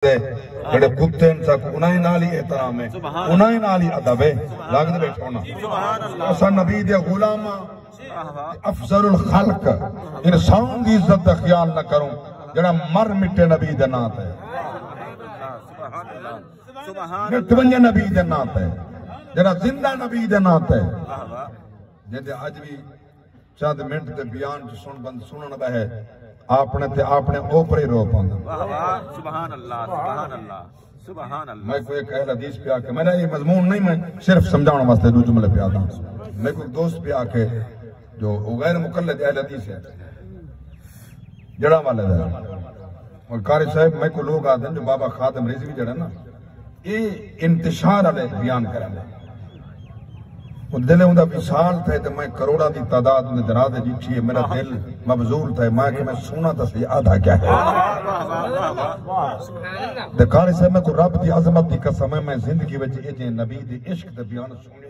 जेडे कुत्ते उन्हें नाल ही एहतराम है, उन्हें नाल ही अदब है। लागत बैठो ना असा नबी दे गुलाम अफजलुल खल्क इंसान की इज्जत का ख्याल न करूं जड़ा मर मिटे नबी दे नात है, मिटवंजे नबी दे नात है, जड़ा जिंदा नबी दे नात है। जिंदे अज भी चंद मिनट ते बयान सुन बंद सुनन बहे आपने ते आपने ओपरे रो पांदा। सुभान अल्लाह सुभान अल्लाह सुभान अल्लाह। मैं कोई एक अहल हदीस पे आके मैंने ये मजमून नहीं, मैं सिर्फ समझाने वास्ते दो जुमले पे आता। मैं कोई दोस्त पे आके जो गैर मुकल्लद अहल हदीस है जड़ा वाले दा और कारी साहब मैं को लोग आते हैं जो बाबा खादिम रिजवी जड़ा ना ये इंतशार वाले बयान करेंगे दिल उनका विशाल थे तो मैं करोड़ा की तादाद में दराज जीठी है, मेरा दिल मबजूल था मैं कि मैं सुना तो सही आधा क्या है। कारी साहब मैं को रब की अजमत की कसम है मैं जिंदगी में ये नबी दे इश्क दे बयान सुने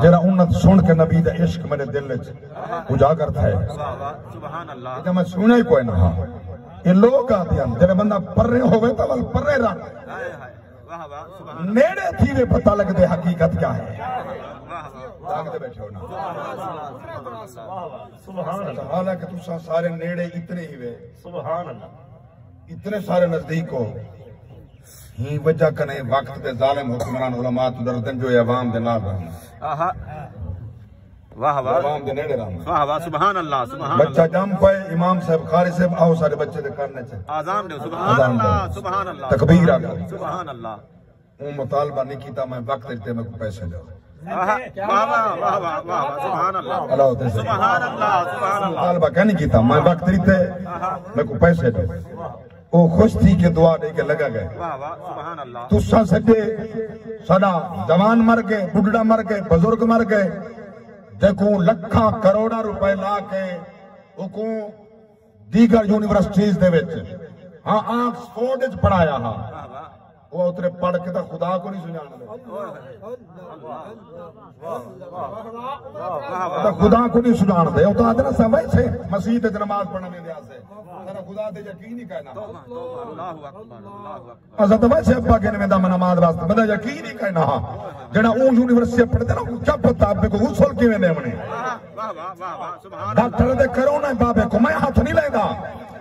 जरा उन्नत सुन के नबी दा इश्क मेरे दिल उजागर था तो मैं सुना ही कोई ना। ये लोग आते हैं जरा बंदा पर्रे होवे तो वल पर्रे रख नेड़े थी वे पता लगते हकीकत क्या है। हालांकि तुसा सारे नेड़े इतने ही वे इतने सारे नजदीक हो ही वजह कने वक्त दे जालिम हुक्मरान उलमा तो डरदन जो अवाम दे नाल रहना। वाह वाह अवाम दे नेड़े रहना। वाह वाह सुभान अल्लाह सुभान बच्चा जम पे इमाम साहब कारी साहब आओ सारे बच्चे दे करने च आजान दे सुभान अल्लाह सुभान अल्लाह तकबीर आ सुभान अल्लाह। वो मुतालबा नहीं कीता मैं वक्त देते मैं को पैसे दो वाह वाह वाह वाह वाह सुभान अल्लाह अल्लाह सुभान अल्लाह सुभान अल्लाह। मुतालबा क्या नहीं कीता मैं वक्त देते मैं को पैसे दो वो खुश थी के दुआ दे के लगा गए। वाह वाह सुभान अल्लाह। तुसा सजे सदा जवान मर गए बुढ़ा मर गए बुजुर्ग मर गए देखो लखा करोड़ा रुपए ला के को दीगर यूनिवर्सिटीज दे विच हाँ ऑक्सफोर्ड च पढ़ाया हाँ वो उतरे पढ़ के तो खुदा को नहीं सुना खुदा को नहीं सुना दे तो आते ना सब से मसीह नमाज पढ़ने में खुदा दे यकीन नहीं कहना असा तो वैसे अब्बा कहने में नमाज वास्ते बंदा यकीन नहीं कहना हाँ जड़ा वो यूनिवर्सिटी पढ़ते ना क्या पता आपे को गुसल किवें देवणे डॉक्टर दे करो ना बाबे को मैं हाथ नहीं लेगा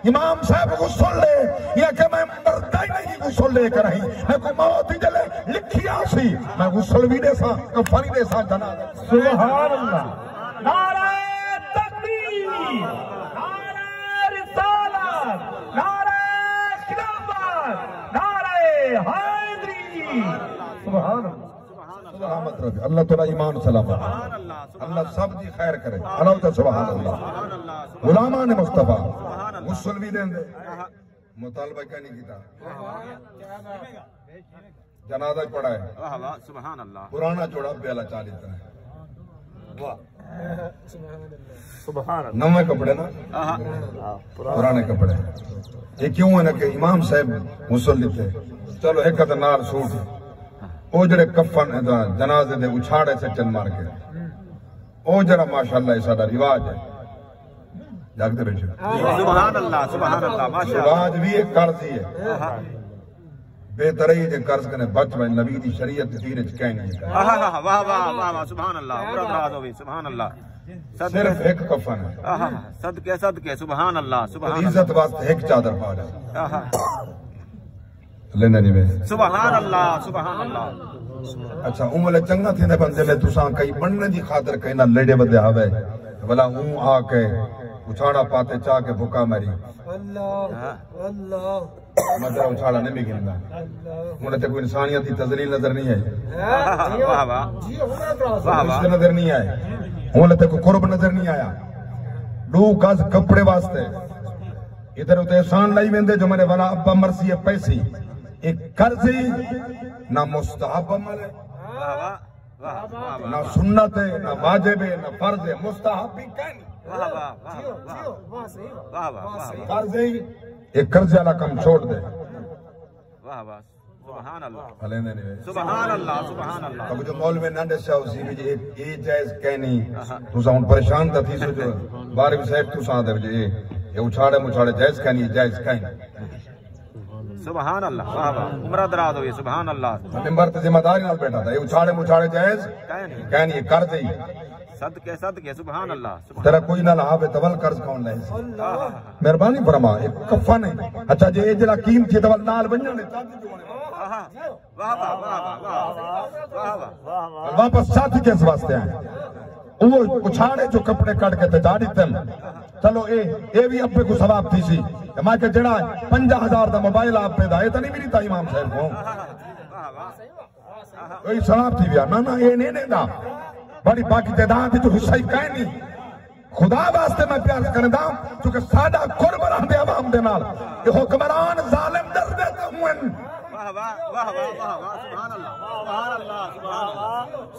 इमाम साहब गुस्सल ले या कि मैं मरदा ही नहीं गुस्सल लेकर आई मैं को मौत ही जले लिखिया सी मैं गुस्सल भी दे सा कफन दे सा जना। सुभान अल्लाह नारे तकबीर नारे रिसालत नारे खिलाफत नारे हैदरी। सुभान अल्लाह अल्लाह तोला ईमान सलामत अल्लाह सब दी खैर करे अल्लाह सुभान अल्लाह। गुलामा ने मुस्तफा गुस्ल भी देंदे मुतालबा क्या नहीं कीता जनाजा पड़ा है सुभान अल्लाह पुराना जोड़ा बेला 40 तरह सुभान अल्लाह नवे कपड़े ना पुराने कपड़े ये क्यों है ना कि इमाम साहब गुस्ल लेते चलो एक नाल सूट वो जड़े कफन जनाजे दे उछाड़े से चल मार के वो जरा माशाअल्लाह साडा रिवाज है जागते बैठे सुभान अल्लाह सुभान अल्लाह माशाअल्लाह। रिवाज भी एक कर्ज ही है बेतरही जे कर्ज कने बच वे नबी दी शरीयत दीन च कहनी है। वाह वाह वाह वाह सुभान अल्लाह पूरा दराज होवे सुभान अल्लाह। सिर्फ एक कफन है सदके सदके सुभान अल्लाह सुभान इज्जत वास्ते एक चादर पा ले लेना नहीं वे सुभान अल्लाह सुभान अल्लाह। अच्छा उमले चंगा थे बंदे ले तुसा कई बनने दी खातिर कई ना लेडे बदे आवे भला हूं आके उछाड़ा पाते चाह के भूखा मरी अल्लाह अल्लाह मतलब उछाड़ा नहीं गिनना मुझे तो कोई इंसानियत की तजलील नजर नहीं आई वाह वाह वाह वाह नजर नहीं आए मुझे तो कोई कुर्ब नजर नहीं आया 2 गज कपड़े वास्ते इधर उधर एहसान लाई वेंदे जो मेरे वाला अब्बा मरसी है पैसी एक कर्जी ना मुस्तहब अमल है ना सुन्नत है ना वाजिब है ना फर्ज है मुस्तहब भी कहनी एक कर्ज वाला कम छोड़ दे। वाह वाह सुभान अल्लाह हलेंदे नहीं सुभान अल्लाह सुभान अल्लाह। अब जो मौलवी नंढे शाह सी भी ये जायज कहनी तुसा हुन परेशान था थी सो जो बारिक साहब तुसा दे जे ये उछाड़े मुछाड़े जायज कहनी जायज कहनी सुभान अल्लाह वाह वाह उम्र दराज हो सुभान अल्लाह मिंबर ते जिम्मेदारी नाल बैठा था ये उछाड़े मुछाड़े जायज कहनी कर दे सदके सुभान अल्लाह तेरा कोई ना लावे तवल कर्ज कौन ले मेहरबानी फरमा एक कफन है अच्छा जे जरा कीमती तवल नाल वणने वाह वाह वाह वाह वाह वाह वापस साथी के वास्ते आए वो उछाड़े जो कपड़े काट के ते जाड़ी तन चलो ए भी अब्बे को सवाब थी सी मैं के जड़ा 50,000 दा मोबाइल आप पे दा ए तनी मेरी ता इमाम साहब को कोई सवाब थी बिया ना ए ने दा बड़ी बाकी तादाद जो हिस्सा ही कह नहीं खुदा वास्ते मैं प्यार करदा क्योंकि साडा कुर्ब रहंदे आवाम दे नाल ये हुक्मरान जालिम डरदे ते हुन वाह वाह वाह वाह वाह सुभान अल्लाह सुभान अल्लाह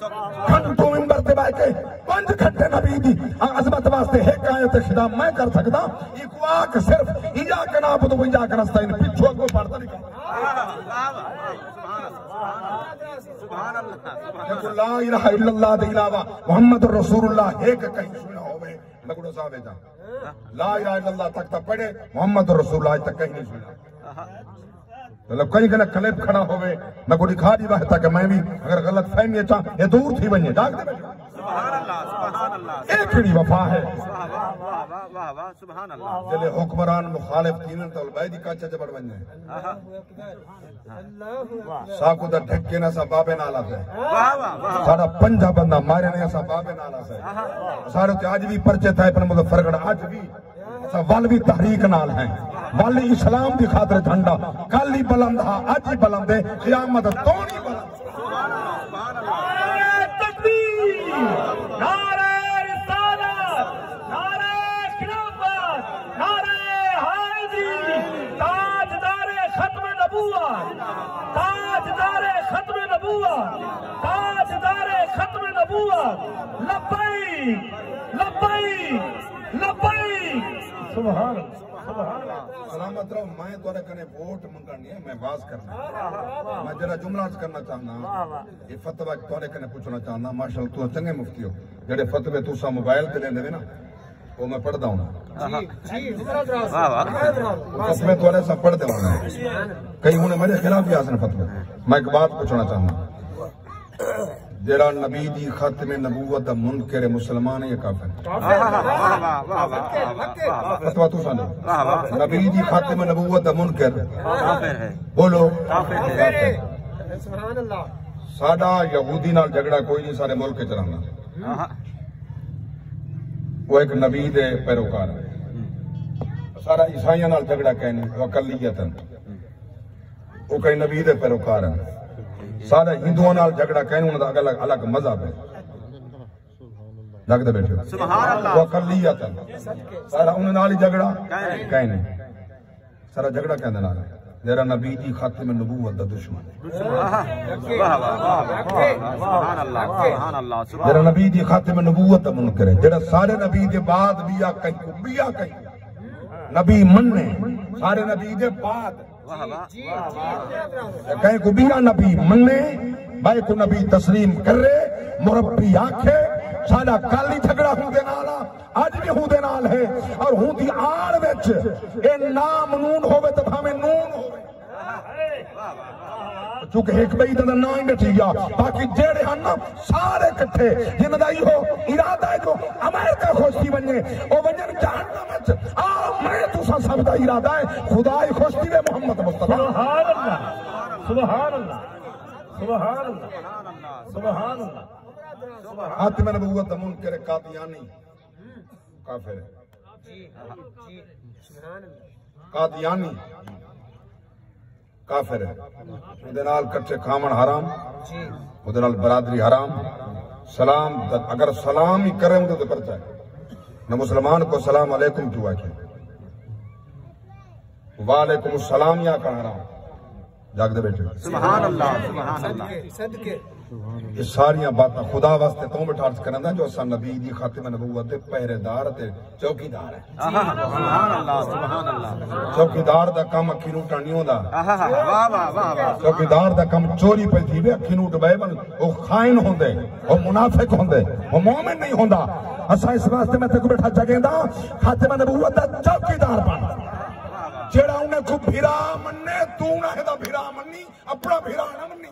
सुभान अल्लाह घंटों मिंबर ते बैठ के 5 घंटे नबी दी अजमत वास्ते एक आयत खिताब मैं कर सकदा एक वाक सिर्फ इया के ना बुद इया के नस्ताइन पिछो को पढ़ता नहीं सुभान अल्लाह ला इलाहा इल्लल्लाह दे अलावा मुहम्मदुर रसूलुल्लाह एक कहीं सुना होवे मैं गुरु साहब दा ला इलाहा इल्लल्लाह तक तो पढ़े मुहम्मदुर रसूलुल्लाह तक कहीं नहीं सुना मतलब कहीं गलत क्लिप खड़ा होवे मैं को दिखा दी वास्ता कि मैं भी अगर गलत फहमी अचा ये दूर थी वने जाग दे सुभान अल्लाह एक खड़ी वफा है वाह वाह वाह वाह वाह सुभान अल्लाह जले हुक्मरान मुखालिफ तीन तो बैदी काचा जबड़ वने साकू दा ढक्के ना सा बाबे नाला से वाह वाह वाह साडा पंजा बंदा मारे ने सा बाबे नाला से सारे ते आज भी परचे थे पर मुझे फरगड़ आज भी वालवी तहरीक नाल है वाली इस्लाम की खातिर झंडा कल ही बुलंद हा आज ही बुलंद है क़यामत तो नहीं बुलंद नारे रिसालत नारे खिलाफत नारे हायदी ताजदारे खत्म नबुव्वत ताजदारे खत्म नबुव्वत ताजदारे खत्म नबुव्वत लब्बैक लब्बैक लब्बैक सुभान सलामत रहो मैं तोरे कने वोट मंगनी है मैं बात करना मैं जरा जुमला करना चाहना ये फतवा तोरे कने पूछना चाहना माशाअल्लाह तू चंगे मुफ्ती हो जेडे फतवे तू सा मोबाइल ते लेंदे वे ना वो मैं पढ़दा हूं वाह वाह फतवे तोरे सा पढ़दे हूं कई हुने मेरे खिलाफ भी आसन फतवे मैं एक बात पूछना चाहना जेड़ा नबी दी खात्मे नबूवत दा मुनकर मुसलमान है काफिर फतवा तू साने नबी दी खात्मे नबूवत दा मुनकर काफिर है बोलो काफिर है सुभान अल्लाह साडा यहूदी नाल झगड़ा कोई नहीं सारे मुल्क च रहंदा वो एक नबी दे पैरोकार है सारा ईसाइयां नाल झगड़ा कहनी वो अकलियत वो कई नबी दे पैरोकार है सारे हिंदुओं नाल झगड़ा कहने उनका अलग अलग मजहब है लगते बैठे सुभान अल्लाह वो अकलियत सारा उन नाल ही झगड़ा कहने सारा झगड़ा कहने नाल जरा नबी की खातिम नबूवत दा दुश्मन वाह वाह वाह सुभान अल्लाह सुभान अल्लाह जरा नबी की खातिम नबूवत दा मुनकर है जेड़ा सारे नबी दे बाद बिया कहीं नबी मनने सारे नबी दे बाद कहीं को बिया नबी मन्ने भाई को नबी तस्लीम करे मुरब्बी आखे साडा काली झगड़ा हुंदे नाल आज भी हुंदे नाल है और हुंदी आड़ विच ए नाम नून होवे ते भाਵੇਂ नून होवे चूंकि एक बई दा ना ही बैठी गया बाकी जेड़े हन सारे इकट्ठे जिन्हां दा इहो इरादा है जो अमेरिका खुश थी वने ओ वजन जहन्नम विच आ मैं तुसा सब दा इरादा है खुदा ही खुश थी वे मोहम्मद मुस्तफा सुभान अल्लाह सुभान अल्लाह सुभान अल्लाह सुभान अल्लाह खातिम नबूवत दा मुनकर कादियानी काफिर है सुभान अल्लाह कादियानी काफिर है उहदे नाल कच्चे खावन हराम उहदे नाल बरादरी हराम सलाम अगर सलाम ही करे उहदे ते परचा है न मुसलमान को सलाम अलैकुम क्यों आखे वालेकुम सलाम या का हराम जागदे बैठे सुभान अल्लाह सुभान अल्लाह सदके ये सारियां बातें खुदा वास्ते तो बिठार्ज करना जो असा नबी दी खातिम नबूवत दे पहरेदार ते चौकीदार है सुभान अल्लाह सुभान अल्लाह चौकीदार दा काम अखी नूं टाणी होंदा वाह वाह वाह चौकीदार दा काम चोरी पे थी वे अखी नूं डबाए बन ओ खाइन होंदे ओ मुनाफिक होंदे ओ मोमिन नहीं होंदा असा इस वास्ते मैं तेको बैठा जगेंदा खाते में नबूवत दा चौकीदार बन जेड़ा उन्हें को भिरा मन्ने तू ना है दा भिरा मन्नी अपना भिरा ना मन्नी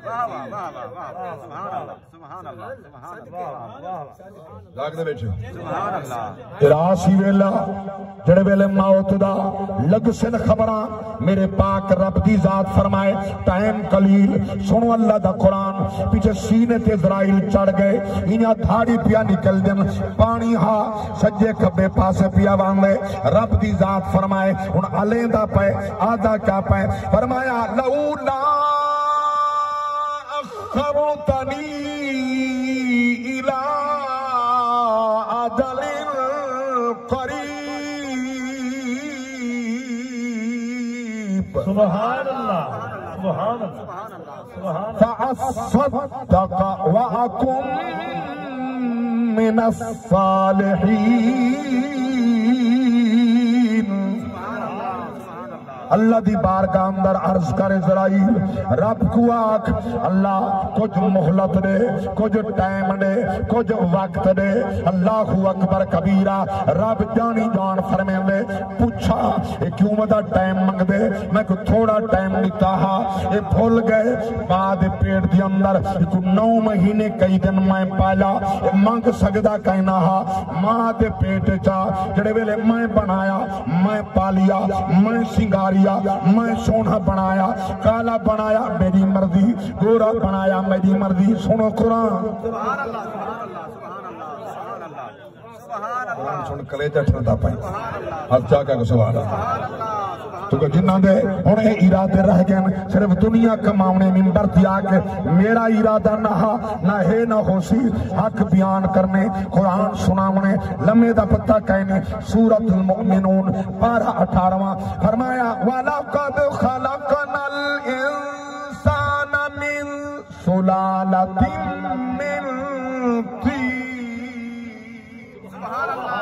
वाह वाह वाह वाह सुभान अल्लाह सुभान अल्लाह जाग दे बैठो सुभान अल्लाह रासी वेला जेड़े वेले मौत दा लग सन खबरां मेरे पाक रब दी जात फरमाए टाइम कलील सुनो अल्लाह दा कुरान पीछे सीने ते इज़राइल चढ़ गए इन्हां धाड़ी पिया निकल देन पानी हा सज्जे खब्बे पासे पिया वांदे रब दी जात फरमाए हुन अलेंदा पे आधा क्या पे फरमाया लौला अखरतनी इला अजलिन करीब सुभान अल्लाह सुभान अल्लाह सुभान फअस्सद्दक़ व अकुम मिनस सालिहीन अल्लाह दी बारगाह अंदर अर्ज कर इज़राइल रब को आख अल्लाह कुछ मोहलत दे कुछ टाइम दे कुछ वक्त दे अल्लाहु अकबर कबीरा रब जानी जान फरमावे पूछा ये क्यों मदा टाइम मंगदे मैं को थोड़ा टाइम दिता हा ये भूल गए बाद पेट दे अंदर 9 महीने कई दिन मैं पाला मंग सकदा कहना हा मां दे पेट चा जेड़े वेले मैं बनाया मैं पालिया मैं सिंगारिया मैं सोना बनाया काला बनाया मेरी मर्जी गोरा बनाया मेरी मर्जी सुनो कुरान सुभान अल्लाह सुभान अल्लाह सुभान अल्लाह सुभान अल्लाह सुन कलेजा ठंडा पाई हर जगह को सुभान अल्लाह तो जिन्ना दे हुण ये इरादे रह गए सिर्फ दुनिया कमाने मिंबर ते आके मेरा इरादा ना ना है ना होसी हक बयान करने कुरान सुनावने लम्हे दा पत्ता कहने सूरतुल मुमिनून पारा 18वां फरमाया वलक़द खलक़नल इंसाना मिन सुलालतिन मिन तीन सुभान अल्लाह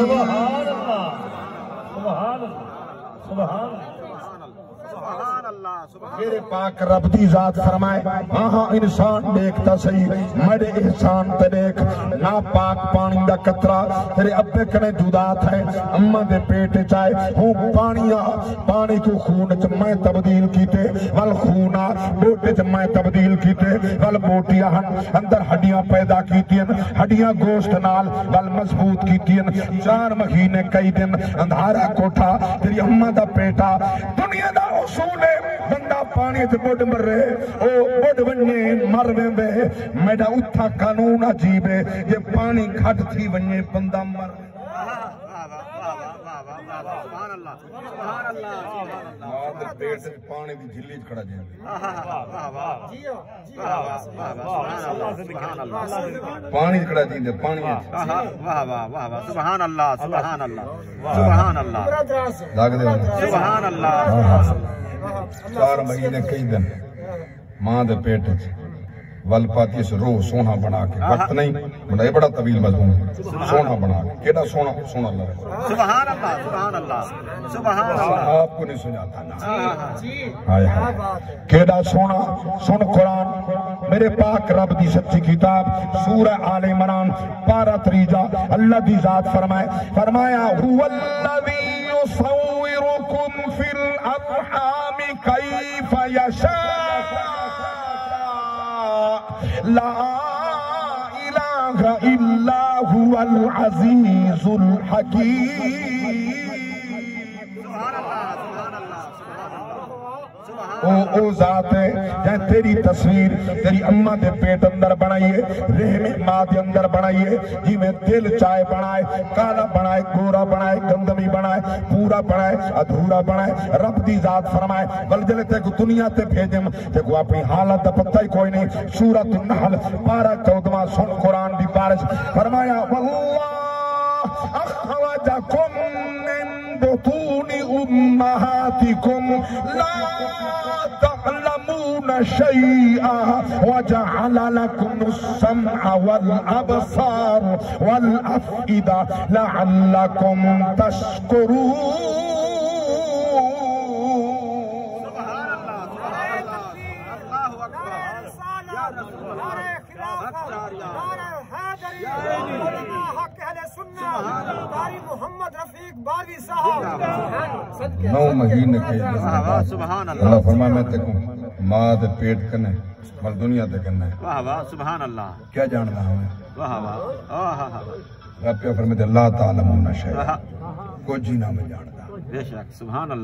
सुभान अल्लाह सुभान अल्लाह सुभान अल्लाह सुभान मेरे पाक रब दी जात फरमाए हाँ इंसान देखता सही मेरे एहसान ते देख ना पाक पानी दा कतरा तेरे अब्बे कने जुदात है अम्मा दे पेट चाहे हूँ पानी को खून च मैं तब्दील कीते वल खूना बोटे च मैं तब्दील कीते वल बोटियां अंदर हड्डियां पैदा कीतियां हड्डियां गोश्त नाल वल मजबूत कीतियां 4 महीने कई दिन अंधारा कोठा तेरी अम्मा दा पेटा दुनिया दा उसूल है बंदा पानी च बुड मरे ओ बुड वने मर वेंदे मेरा उठा कानून अजीब है जे पानी घट थी वने बंदा मर सुभान अल्लाह सुभान अल्लाह मां दे पेट से पानी दी झिल्ली च खड़ा जांदे पानी च खड़ा जींदे पानी वाह वाह वाह वाह सुभान अल्लाह सुभान अल्लाह सुभान अल्लाह लागदे सुभान अल्लाह 4 महीने कई दिन मां दे पेट च वल पाती से रो सोना बना के वक्त नहीं बड़ा बड़ा तवील मजमून सोना बना के केड़ा सोना सोना लगा सुभान अल्लाह सुभान अल्लाह सुभान अल्लाह आपको नहीं सुझाता ना हाय हाय केड़ा सोना सुन कुरान मेरे पाक रब दी सच्ची किताब सूरह आले इमरान पारा 3 अल्लाह दी जात फरमाया हुवल्लज़ी युसव्विरुकुम फिल अरहाम कैफ यशा ला इलाहा इल्ला हुवल अजीजुल हकीम सुभान अल्लाह सुभान अल्लाह सुभान ओ जात है जै तेरी तस्वीर तेरी अम्मा दे पेट अंदर बनाइए, रहमे मां दे अंदर बनाइए, जिवें दिल चाहे बनाए, काला बनाए, गोरा बनाए, गंदमी बनाए, पूरा बनाए, अधूरा बनाए, रब दी जात फरमाए बल जले ते दुनिया ते भेजम ते को अपनी हालत दा पता ही कोई नहीं। सूरत नहल 12-14 सुन कुरान दी बारिश फरमाया वल्लाह अखरजकुम मिन बुतूनि उम्महातिकुम ला तअलमून शैआ वजअल लकुमुस-समअ वल-अबसार वल-अफइदा लअल्लकुम तशकुरून। नौ महीने के अल्लाह फरमा मैं तेको माँ दे पेट कने मल दुनिया ते करना है। वाह वाह सुभान अल्लाह। क्या जानना हमें? वाह वाह रब पे फरमाते अल्लाह ताला मुन्ना शै कुछ ही ना मैं जानता। बेशक सुभान अल्लाह।